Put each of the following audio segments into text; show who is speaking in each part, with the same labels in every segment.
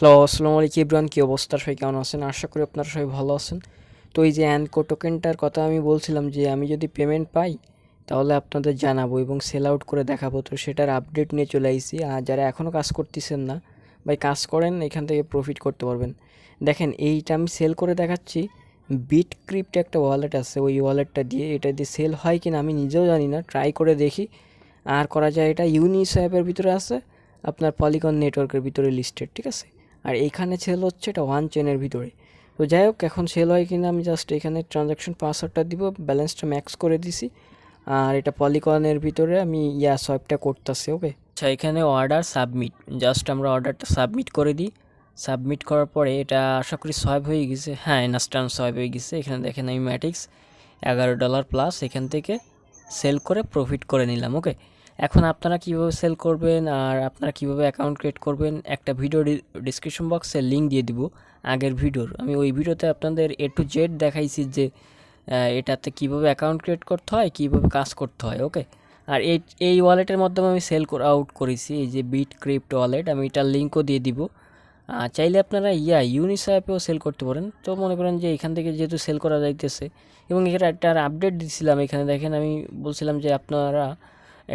Speaker 1: Hello, আসসালামু আলাইকুম everyone. কী অবস্থা, সবাই কেমন আছেন? আশা করি আপনারা সবাই ভালো আছেন। তো এই যে অ্যানকো টোকেনটার কথা আমি বলছিলাম যে আমি যদি পেমেন্ট পাই তাহলে আপনাদের জানাবো এবং সেল আউট করে দেখাবো। তো সেটার আপডেট নিয়ে চলে আইছি। আর যারা এখনও কাজ করতেছেন না, ভাই কাজ করেন, এখান থেকে প্রফিট করতে পারবেন। দেখেন এইটা আমি সেল করে দেখাচ্ছি। বিট ক্রিপ্ট একটা ওয়ালেট আছে, ওই ওয়ালেটটা দিয়ে, এটা দিয়ে সেল হয় কিনা আমি নিজেও জানি না, ট্রাই করে দেখি। আর করা যায়, এটা ইউনিসওয়াপের ভিতরে আছে, আপনার পলিগন নেটওয়ার্কের ভিতরে লিস্টেড, ঠিক আছে। আর এইখানে সেল হচ্ছে এটা ওয়ান চেনের ভিতরে। তো যাই হোক, এখন সেল হয় কিনা আমি জাস্ট এখানে ট্রানজ্যাকশন পাসওয়ার্ডটা দিব, ব্যালেন্সটা ম্যাক্স করে দিছি। আর এটা পলিগনের ভিতরে আমি সোয়াইপটা করতেছি। ওকে, আচ্ছা, এখানে অর্ডার সাবমিট, জাস্ট আমরা অর্ডারটা সাবমিট করে দিই। সাবমিট করার পরে এটা আশা করি সোয়াইপ হয়ে গেছে। হ্যাঁ, ইনস্ট্যান্ট সোয়াইপ হয়ে গেছে। এখানে দেখেন আমি ম্যাটিক্স $11 প্লাস এখান থেকে সেল করে প্রফিট করে নিলাম। ওকে, এখন আপনারা কীভাবে সেল করবেন আর আপনারা কীভাবে অ্যাকাউন্ট ক্রিয়েট করবেন, একটা ভিডিও ডিসক্রিপশন বক্সে লিঙ্ক দিয়ে দিব আগের ভিডিওর। আমি ওই ভিডিওতে আপনাদের A to Z দেখাইছি যে এটাতে কীভাবে অ্যাকাউন্ট ক্রিয়েট করতে হয়, কীভাবে কাজ করতে হয়। ওকে, আর এই ওয়ালেটের মাধ্যমে আমি সেল আউট করেছি, এই যে বিট ক্রিপ্ট ওয়ালেট, আমি এটার লিঙ্কও দিয়ে দিব। চাইলে আপনারা ইউনিসওয়াপেও সেল করতে পারেন। তো মনে করেন যে এখান থেকে যেহেতু সেল করা যাইতেছে, এবং এখানে একটা আপডেট দিছিলাম, এখানে দেখেন আমি বলছিলাম যে আপনারা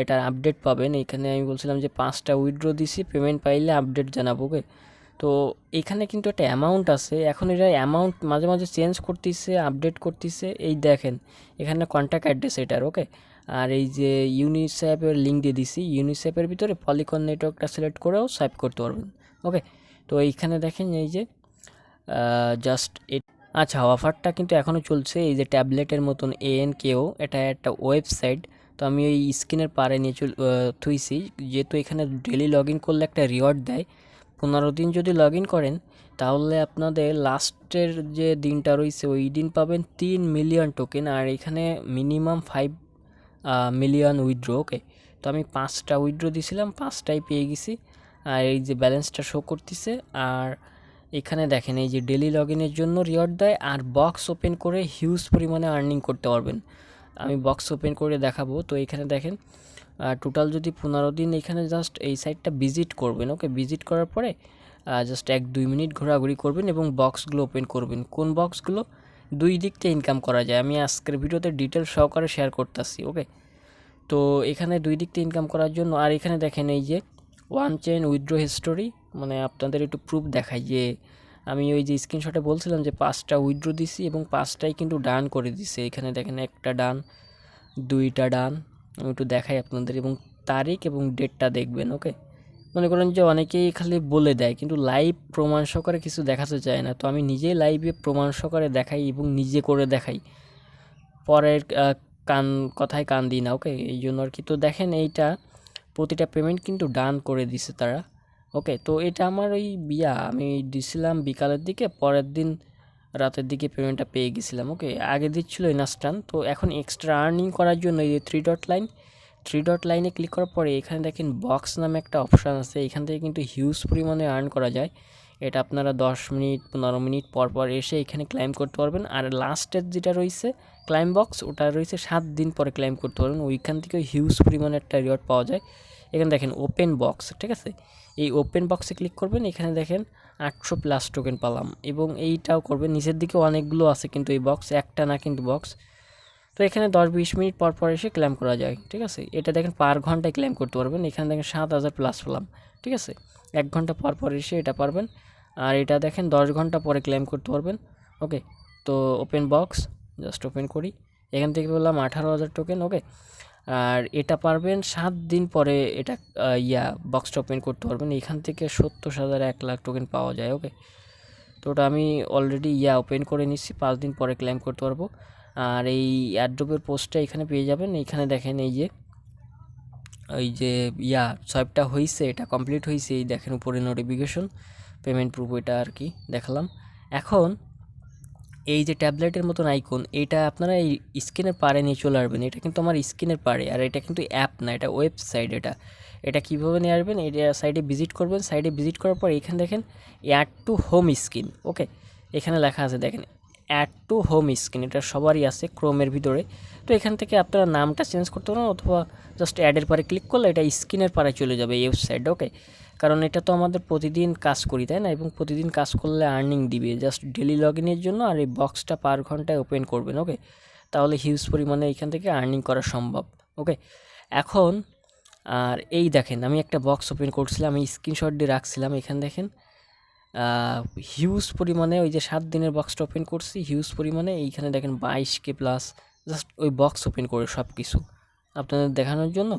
Speaker 1: এটার আপডেট পাবেন। এখানে আমি বলছিলাম যে 5টা উইথড্র দিছি, পেমেন্ট পাইলে আপডেট জানাবো। ওকে, তো এখানে কিন্তু একটা অ্যামাউন্ট আছে, এখন এটা অ্যামাউন্ট মাঝে মাঝে চেঞ্জ করতেছে, আপডেট করতেছে। এই দেখেন এখানে কন্ট্যাক্ট অ্যাড্রেস এটার। ওকে, আর এই যে ইউনিসওয়াপের লিঙ্ক দিয়ে দিছি, ইউনিসওয়াপের ভিতরে পলিগন নেটওয়ার্কটা সিলেক্ট করেও সোয়াইপ করতে পারবেন। ওকে, তো এইখানে দেখেন এই যে জাস্ট আচ্ছা, অফারটা কিন্তু এখনও চলছে। এই যে ট্যাবলেটের মতন ANKO, এটা একটা ওয়েবসাইট। তো আমি ওই স্ক্রিনের পারে নিয়ে থুইছি, যেহেতু এখানে ডেলি লগ ইন করলে একটা রিওয়ার্ড দেয়। 15 দিন যদি লগ ইন করেন তাহলে আপনাদের লাস্টের যে দিনটা রয়েছে ওই দিন পাবেন 3 মিলিয়ন টোকেন, আর এখানে মিনিমাম 5 মিলিয়ন উইথড্র। ওকে, তো আমি 5টা উইথড্র দিয়েছিলাম, 5টাই পেয়ে গেছি। আর এই যে ব্যালেন্সটা শো করতেছে। আর এখানে দেখেন এই যে ডেলি লগ ইনের জন্য রিওয়ার্ড দেয়, আর বক্স ওপেন করে হিউজ পরিমাণে আর্নিং করতে পারবেন। আমি বক্স ওপেন করে দেখাবো। তো এখানে দেখেন টোটাল যদি 15 দিন এখানে জাস্ট এই সাইটটা ভিজিট করবেন। ওকে, ভিজিট করার পরে জাস্ট 1-2 মিনিট ঘোরাঘুরি করবেন এবং বক্সগুলো ওপেন করবেন। কোন বক্সগুলো? দুই দিক থেকে ইনকাম করা যায়, আমি আজকের ভিডিওতে ডিটেল সহকারে শেয়ার করতেছি। ওকে, তো এখানে দুই দিক থেকে ইনকাম করার জন্য, আর এখানে দেখেন এই যে ওয়ান চেন উইথড্র হিস্টোরি, মানে আপনাদের একটু প্রুফ দেখাই যে আমি ওই যে স্ক্রিনশটে বলছিলাম যে 5টা উইথড্র দিছি এবং 5টাই কিন্তু ডান করে দিছে। এখানে দেখেন একটা ডান, 2টা ডান, আমি একটু দেখাই আপনাদের, এবং তারিখ এবং ডেটটা দেখবেন। ওকে, মনে করেন যে অনেকেই খালি বলে দেয় কিন্তু লাইভ প্রমাণ সহকারে কিছু দেখাতে চায় না। তো আমি নিজেই লাইভে প্রমাণ সহকারে দেখাই এবং নিজে করে দেখাই, পরের কথায় কান দিই না। ওকে, এই জন্য আর কি। তো দেখেন এইটা প্রতিটা পেমেন্ট কিন্তু ডান করে দিছে তারা। ওকে, তো এটা আমার ওই আমি দিছিলাম বিকালের দিকে, পরের দিন রাতের দিকে পেমেন্টটা পেয়ে গেছিলাম। ওকে, আগে দিচ্ছিল ইনস্ট্যান্ট। তো এখন এক্সট্রা আর্নিং করার জন্য এই যে থ্রি ডট লাইনে ক্লিক করার পরে এখানে দেখেন বক্স নামে একটা অপশান আছে, এখান থেকে কিন্তু হিউজ পরিমাণে আর্ন করা যায়। এটা আপনারা 10 মিনিট 15 মিনিট পর পর এসে এখানে ক্লাইম করতে পারবেন। আর লাস্টের যেটা রয়েছে ক্লাইম বক্স, ওটা রয়েছে 7 দিন পরে ক্লাইম করতে পারবেন। ওইখান থেকে হিউজ পরিমাণে একটা রিওয়ার্ড পাওয়া যায়। এখানে দেখেন ওপেন বক্স, ঠিক আছে, এই ওপেন বক্সে ক্লিক করবেন। এখানে দেখেন 800+ টোকেন পেলাম, এবং এইটাও করবেন। নিচের দিকে অনেকগুলো আছে কিন্তু এই বক্স একটা না কিন্তু বক্স। তো এখানে 10-20 মিনিট পর পর এসে ক্লেম করা যায়, ঠিক আছে। এটা দেখেন পার ঘন্টায় ক্লেম করতে পারবেন। এখানে দেখেন 7000+ পেলাম, ঠিক আছে। 1 ঘন্টা পর পর এসে এটা পারবেন। আর এটা দেখেন 10 ঘন্টা পরে ক্লেম করতে পারবেন। ওকে, তো ওপেন বক্স জাস্ট ওপেন করি, এখান থেকে বললাম 18,000 টোকেন। ওকে, আর এটা পারবেন 7 দিন পরে এটা বক্সটা ওপেন করতে পারবেন। এখান থেকে 70,000 1 লাখ টোকেন পাওয়া যায়। ওকে, তো ওটা আমি অলরেডি ওপেন করে নিচ্ছি, 5 দিন পরে ক্লেম করতে পারবো। আর এই এয়ারড্রপের পোস্টটা এখানে পেয়ে যাবেন। এইখানে দেখেন এই যে সোয়াইপটা হয়েছে, এটা কমপ্লিট হয়েছে, এই দেখেন উপরে নোটিফিকেশন পেমেন্ট প্রুফ, এটা আর কি দেখালাম। এখন এই যে ট্যাবলেটের মতন আইকন, এটা আপনারা এই স্ক্রিনের পারে নিয়ে চলে আসবেন। এটা কিন্তু আমার স্ক্রিনের পারে, আর এটা কিন্তু অ্যাপ না, এটা ওয়েবসাইট। এটা কীভাবে নিয়ে আসবেন, এটা সাইডে ভিজিট করবেন। সাইডে ভিজিট করার পর এখানে দেখেন অ্যাড টু হোম স্ক্রিন। ওকে, এখানে লেখা আছে দেখেন অ্যাড টু হোম স্ক্রিন, এটা সবারই আছে ক্রোমের ভিতরে। তো এখান থেকে আপনারা নামটা চেঞ্জ করতে পারেন, অথবা জাস্ট অ্যাডের পারে ক্লিক করলে এটা স্ক্রিনের পারে চলে যাবে এই ওয়েবসাইট। ওকে, কারণ এটা তো আমাদের প্রতিদিন কাজ করি, তাই না? এবং প্রতিদিন কাজ করলে আর্নিং দিবে। জাস্ট ডেলি লগ ইনের জন্য আর এই বক্সটা পার ঘন্টায় ওপেন করবেন, ওকে? তাহলে হিউজ পরিমাণে এখান থেকে আর্নিং করা সম্ভব, ওকে? এখন আর এই দেখেন, আমি একটা বক্স ওপেন করছিলাম, আমি স্ক্রিনশট দিয়ে রাখছিলাম। এখানে দেখেন হিউজ পরিমাণে, ওই যে 7 দিনের বক্সটা ওপেন করছি, হিউজ পরিমাণে এইখানে দেখেন 22K প্লাস, জাস্ট ওই বক্স ওপেন করে সব কিছু আপনাদের দেখানোর জন্য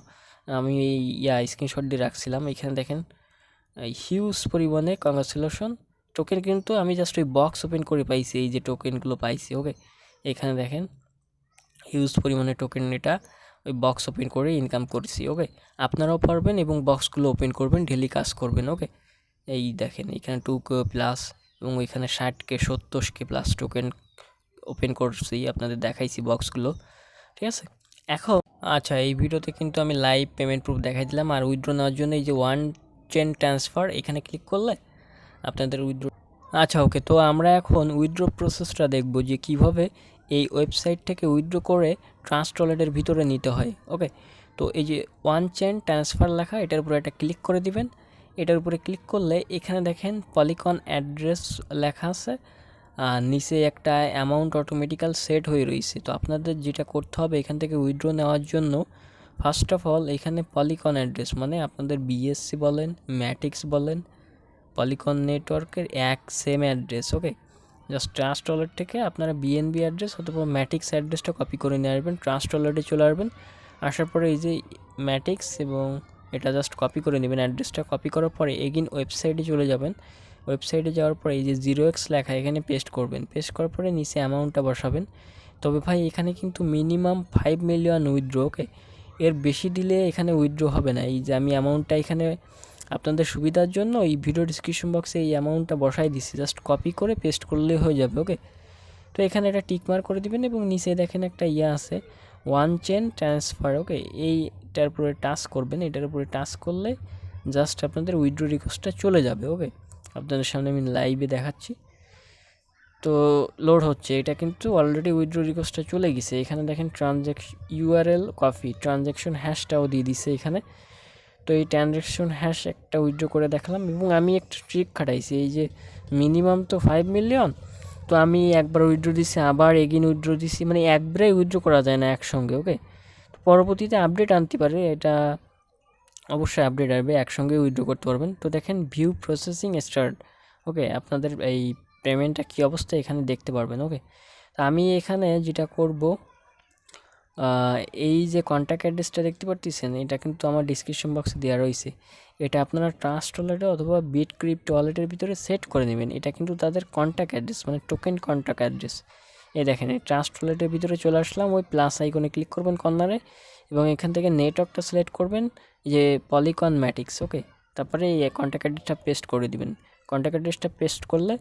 Speaker 1: আমি এই স্ক্রিনশট দিয়ে রাখছিলাম। এখানে দেখেন হিউজ পরিমাণে কংগ্রাচুলেশন টোকেন, কিন্তু আমি জাস্ট ওই বক্স ওপেন করে পাইছি, এই যে টোকেনগুলো পাইছি, ওকে? এখানে দেখেন হিউজ পরিমাণে টোকেন, এটা ওই বক্স ওপেন করে ইনকাম করছি, ওকে? আপনারাও পারবেন এবং বক্সগুলো ওপেন করবেন, ডেলি কাজ করবেন, ওকে? এই দেখেন এখানে 2K প্লাস এবং ওইখানে 60K 70K plus token open করছি, আপনাদের দেখাইছি বক্সগুলো, ঠিক আছে? এখন আচ্ছা, এই ভিডিওতে কিন্তু আমি লাইভ পেমেন্ট প্রুফ দেখাই দিলাম। আর উইথড্র নেওয়ার জন্য এই যে ওয়ান চেন ট্রান্সফার এখানে ক্লিক করলে আপনাদের উইথড্র, আচ্ছা ওকে, তো আমরা এখন উইথড্র প্রসেসটা দেখব যে কিভাবে এই ওয়েবসাইট থেকে উইথড্র করে ট্রাস্ট ওয়ালেটের ভিতরে নিতে হয়, ওকে? তো এই যে ওয়ান চেন ট্রান্সফার লেখা, এটার উপরে একটা ক্লিক করে দিবেন। এটার উপরে ক্লিক করলে এখানে দেখেন পলিকন অ্যাড্রেস লেখা আছে, নিচে একটা অ্যামাউন্ট অটোমেটিক্যাল সেট হয়ে রয়েছে। তো আপনাদের যেটা করতে হবে এখান থেকে উইথড্র নেওয়ার জন্য, ফার্স্ট অফ অল এখানে পলিকন অ্যাড্রেস মানে আপনাদের বিএসসি বলেন, ম্যাটিক্স বলেন, পলিকন নেটওয়ার্কের এক সেম অ্যাড্রেস, ওকে? জাস্ট ট্রাস্ট ওয়ালেট থেকে আপনারা বিএনবি অ্যাড্রেস অথবা ম্যাটিক্স অ্যাড্রেসটা কপি করে নিয়ে আসবেন, ট্রাস্ট ওয়ালেটে চলে আসবেন। আসার পরে এই যে ম্যাটিক্স এবং এটা জাস্ট কপি করে নেবেন, অ্যাড্রেসটা কপি করার পরে এগিন ওয়েবসাইটে চলে যাবেন। ওয়েবসাইটে যাওয়ার পরে এই যে 0x লেখা এখানে পেস্ট করবেন, পেস্ট করার পরে নিচে অ্যামাউন্টটা বসাবেন। তবে ভাই এখানে কিন্তু মিনিমাম 5 মিলিয়ন উইথড্র, ওকে? এর বেশি দিলে এখানে উইথড্র হবে না। এই যে আমি অ্যামাউন্টটা এখানে আপনাদের সুবিধার জন্য এই ভিডিও ডিসক্রিপশন বক্সে এই অ্যামাউন্টটা বসাই দিচ্ছি, জাস্ট কপি করে পেস্ট করলেই হয়ে যাবে, ওকে? তো এখানে একটা টিকমার্ক করে দিবেন এবং নিচে দেখেন একটা আছে ওয়ান চেন ট্রান্সফার, ওকে? এইটার উপরে টাচ করবেন, এটার উপরে টাচ করলে জাস্ট আপনাদের উইথড্র রিকোয়েস্টটা চলে যাবে, ওকে? আপনাদের সামনে আমি লাইভে দেখাচ্ছি। তো লোড হচ্ছে, এটা কিন্তু অলরেডি উইথড্র রিকোয়েস্টটা চলে গেছে। এখানে দেখেন ইউআরএল কপি, ট্রানজ্যাকশন হ্যাশটাও দিয়ে দিছে এখানে। তো এই ট্রানজ্যাকশন হ্যাশ একটা উইথড্র করে দেখালাম এবং আমি একটা ট্রিক খাটাইছি, এই যে মিনিমাম তো 5 মিলিয়ন, তো আমি একবার উইথড্র দিছি, আবার এগিন উইথড্র দিছি, মানে একবারে উইথড্র করা যায় না একসঙ্গে, ওকে? তো পরবর্তীতে আপডেট আনতে পারে, এটা অবশ্যই আপডেট আসবে, একসঙ্গে উইথড্র করতে পারবেন। তো দেখেন ভিউ প্রসেসিং স্টার্ট, ওকে? আপনাদের এই পেমেন্টটা কী অবস্থা এখানে দেখতে পারবেন, ওকে? তো আমি এখানে যেটা করব, এই যে কন্ট্যাক্ট অ্যাড্রেসটা দেখতে পাচ্ছেন, এটা কিন্তু আমার ডিসক্রিপশন বক্সে দেওয়া রয়েছে। এটা আপনারা ট্রাস্ট ওয়ালেটে অথবা বিট ক্রিপ্টো ওয়ালেটের ভিতরে সেট করে নেবেন। এটা কিন্তু তাদের কন্ট্যাক্ট অ্যাড্রেস, মানে টোকেন কন্ট্যাক্ট অ্যাড্রেস। এই দেখেন এই ট্রাস্ট ওয়ালেটের ভিতরে চলে আসলাম, ওই প্লাস আইকনে ক্লিক করবেন কর্নারে এবং এখান থেকে নেটওয়ার্কটা সিলেক্ট করবেন, যে পলিকন ম্যাটিক্স, ওকে? তারপরে এই কন্ট্যাক্ট অ্যাড্রেসটা পেস্ট করে দিবেন। কন্ট্যাক্ট অ্যাড্রেসটা পেস্ট করলে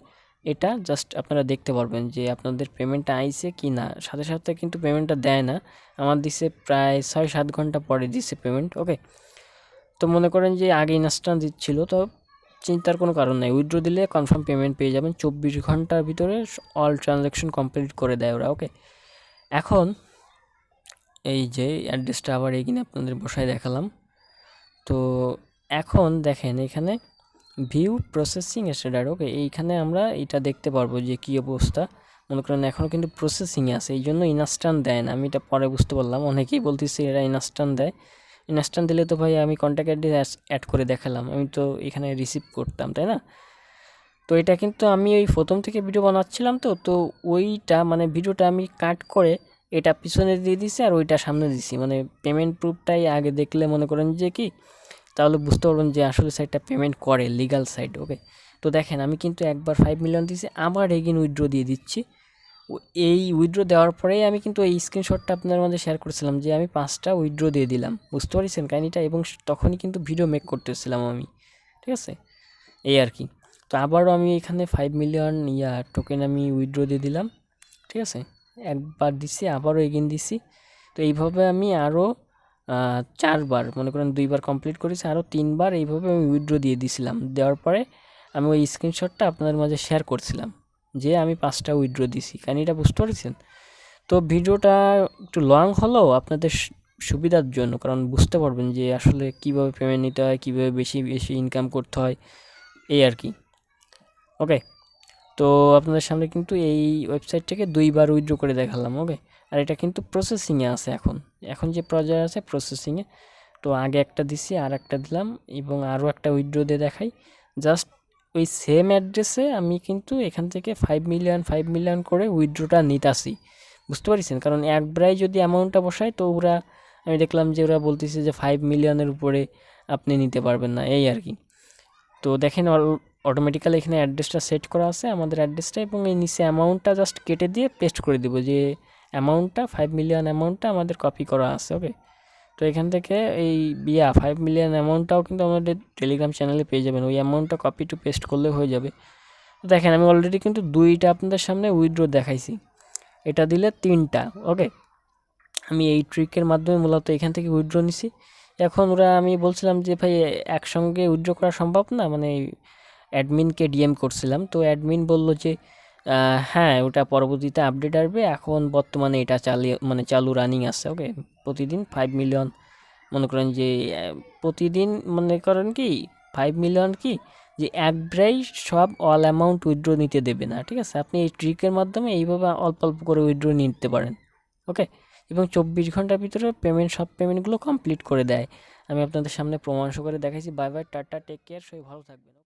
Speaker 1: এটা জাস্ট আপনারা দেখতে পারবেন যে আপনাদের পেমেন্টটা আইছে কি না। সাথে সাথে কিন্তু পেমেন্টটা দেয় না, আমার দিছে প্রায় 6-7 ঘন্টা পরে দিছে পেমেন্ট, ওকে? তো মনে করেন যে আগে ইনস্ট্যান্ট দিচ্ছিল, তো চিন্তার কোনো কারণ নাই, উইথড্র দিলে কনফার্ম পেমেন্ট পেয়ে যাবেন। 24 ঘন্টার ভিতরে অল ট্রানজ্যাকশন কমপ্লিট করে দেয় ওরা, ওকে? এখন এই যে অ্যাড্রেসটা আবার এখানে আপনাদের বসায় দেখালাম। তো এখন দেখেন এখানে ভিউ প্রসেসিং স্ট্যাটাস, ওকে? এইখানে আমরা এটা দেখতে পারবো যে কী অবস্থা। মনে করেন এখনও কিন্তু প্রসেসিংয়ে আছে, এই জন্য ইনস্ট্যান্ট দেয় না। আমি এটা পরে বুঝতে পারলাম, অনেকেই বলতেছে এরা ইনস্ট্যান্ট দেয়। ইনস্ট্যান্ট দিলে তো ভাই আমি কন্ট্যাক্ট অ্যাড্রেস অ্যাড করে দেখালাম, আমি তো এখানে রিসিভ করতাম, তাই না? তো এটা কিন্তু আমি ওই প্রথম থেকে ভিডিও বানাচ্ছিলাম, তো ওইটা মানে ভিডিওটা আমি কাট করে এটা পিছনে দিয়ে দিছি আর ওইটা সামনে দিছি, মানে পেমেন্ট প্রুফটাই আগে দেখলে মনে করেন যে কি, তাহলে বুঝতে পারবেন যে আসলে সাইটটা পেমেন্ট করে, লিগাল সাইট, ওকে? তো দেখেন আমি কিন্তু একবার 5 মিলিয়ন দিয়েছি, আবার এগিন উইথড্র দিয়ে দিচ্ছি। এই উইথড্র দেওয়ার পরেই আমি কিন্তু এই স্ক্রিনশটটা আপনার মধ্যে শেয়ার করেছিলাম যে আমি 5টা উইথড্র দিয়ে দিলাম, বুঝতে পারছেন কাহিনিটা? এবং তখনই কিন্তু ভিডিও মেক করতেছিলাম আমি, ঠিক আছে? এই আর কি। তো আবারও আমি এখানে 5 মিলিয়ন টোকেন আমি উইথড্র দিয়ে দিলাম, ঠিক আছে? একবার দিছি, আবারও এগিন দিছি। তো এইভাবে আমি আরও 4বার, মনে করেন 2বার কমপ্লিট করেছি, আরও 3বার এইভাবে আমি উইথড্র দিয়ে দিয়েছিলাম। দেওয়ার পরে আমি ওই স্ক্রিনশটটা আপনাদের মাঝে শেয়ার করছিলাম যে আমি 5টা উইথড্র দিছি, কারণ এটা বুঝতে পারছেন? তো ভিডিওটা একটু লং হলেও আপনাদের সুবিধার জন্য, কারণ বুঝতে পারবেন যে আসলে কীভাবে পেমেন্ট নিতে হয়, কীভাবে বেশি বেশি ইনকাম করতে হয়, এই আর কি। ওকে, তো আপনাদের সামনে কিন্তু এই ওয়েবসাইট থেকে 2বার উইথড্র করে দেখালাম। ওকে, আর এটা কিন্তু প্রসেসিংয়ে আছে এখন, এখন যে পর্যায়ে আছে প্রসেসিংয়ে। তো আগে একটা দিছি, আর একটা দিলাম, এবং আরও একটা উইথড্র দিয়ে দেখাই। জাস্ট ওই সেম অ্যাড্রেসে আমি কিন্তু এখান থেকে 5 মিলিয়ন করে উইথড্রটা নিতাছি, বুঝতে পারছেন? কারণ একবারে যদি অ্যামাউন্টটা বসায় তো ওরা, আমি দেখলাম যে ওরা বলতেছে যে 5 মিলিয়নের উপরে আপনি নিতে পারবেন না, এই আর কি। তো দেখেন অটোমেটিক্যালি এখানে অ্যাড্রেসটা সেট করা আছে, আমাদের অ্যাড্রেসটা, এবং এই নিচে অ্যামাউন্টটা জাস্ট কেটে দিয়ে পেস্ট করে দিব, যে অ্যামাউন্টটা 5 মিলিয়ন অ্যামাউন্টটা আমাদের কপি করা আছে। ওকে, তো এখান থেকে এই 5 মিলিয়ন অ্যামাউন্টটাও কিন্তু আমাদের টেলিগ্রাম চ্যানেলে পেয়ে যাবেন, ওই অ্যামাউন্টটা কপি টু পেস্ট করলে হয়ে যাবে। তো দেখেন আমি অলরেডি কিন্তু 2টা আপনাদের সামনে উইথড্র দেখাইছি, এটা দিলে 3টা। ওকে, আমি এই ট্রিকের মাধ্যমে মূলত এখান থেকে উইথড্র নিছি। এখন ওরা, আমি বলছিলাম যে ভাই একসঙ্গে উইথড্র করা সম্ভব না, মানে অ্যাডমিনকে ডিএম করছিলাম, তো অ্যাডমিন বলল যে হ্যাঁ ওটা পরবর্তীতে আপডেট আসবে, এখন বর্তমানে এটা চালু রানিং আছে। ওকে, প্রতিদিন 5 মিলিয়ন, মনে করেন যে প্রতিদিন মনে করেন কি 5 মিলিয়ন কি, যে একবারেই সব অল অ্যামাউন্ট উইথড্র নিতে দেবে না, ঠিক আছে? আপনি এই ট্রিকের মাধ্যমে এইভাবে অল্প অল্প করে উইথড্র নিতে পারেন। ওকে, এবং 24 ঘন্টার ভিতরে সব পেমেন্টগুলো কমপ্লিট করে দেয়। আমি আপনাদের সামনে প্রমাণ সহকারে দেখাইছি। Bye bye, tata, take care, সবাই ভালো থাকবেন।